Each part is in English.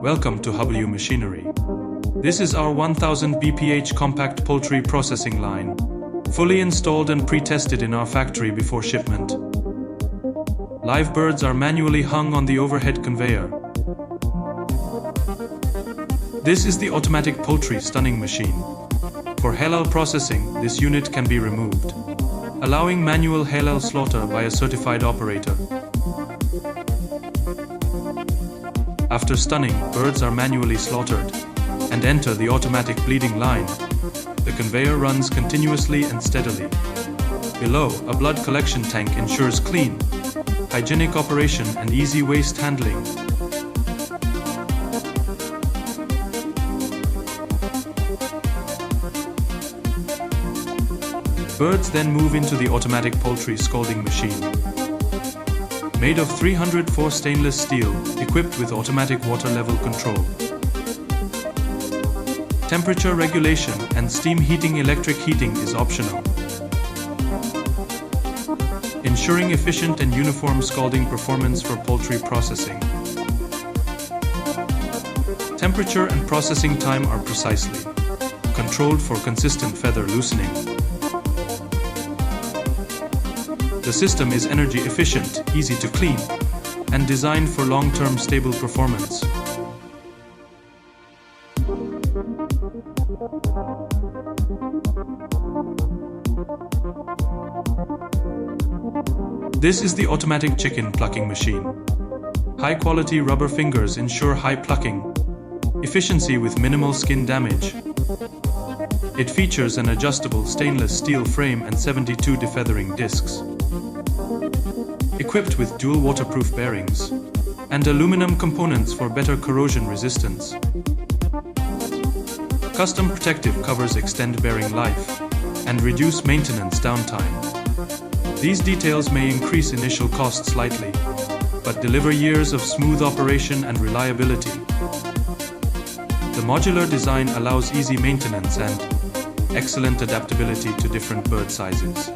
Welcome to Halal Machinery. This is our 1000 BPH compact poultry processing line, fully installed and pre-tested in our factory before shipment. Live birds are manually hung on the overhead conveyor. This is the automatic poultry stunning machine. For halal processing, this unit can be removed, allowing manual halal slaughter by a certified operator. After stunning, birds are manually slaughtered and enter the automatic bleeding line. The conveyor runs continuously and steadily. Below, a blood collection tank ensures clean, hygienic operation and easy waste handling. Birds then move into the automatic poultry scalding machine. Made of 304 stainless steel, equipped with automatic water level control, temperature regulation and steam heating. Electric heating is optional, ensuring efficient and uniform scalding performance for poultry processing. Temperature and processing time are precisely controlled for consistent feather loosening. The system is energy efficient, easy to clean, and designed for long-term stable performance. This is the automatic chicken plucking machine. High-quality rubber fingers ensure high plucking efficiency with minimal skin damage. It features an adjustable stainless steel frame and 72 defeathering discs, equipped with dual waterproof bearings and aluminum components for better corrosion resistance. Custom protective covers extend bearing life and reduce maintenance downtime. These details may increase initial costs slightly, but deliver years of smooth operation and reliability. The modular design allows easy maintenance and excellent adaptability to different bird sizes.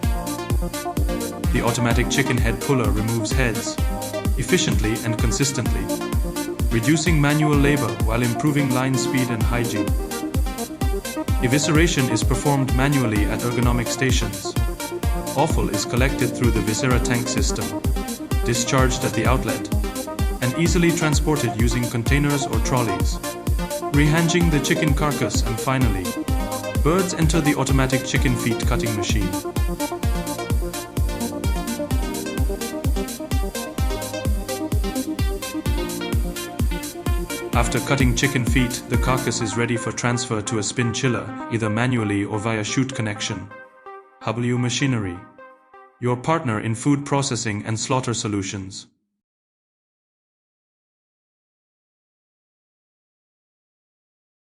The automatic chicken head puller removes heads efficiently and consistently, reducing manual labor while improving line speed and hygiene. Evisceration is performed manually at ergonomic stations. Offal is collected through the viscera tank system, discharged at the outlet, and easily transported using containers or trolleys. Rehanging the chicken carcass, and finally, birds enter the automatic chicken feet cutting machine. After cutting chicken feet, the carcass is ready for transfer to a spin chiller, either manually or via chute connection. Halal Machinery, your partner in food processing and slaughter solutions.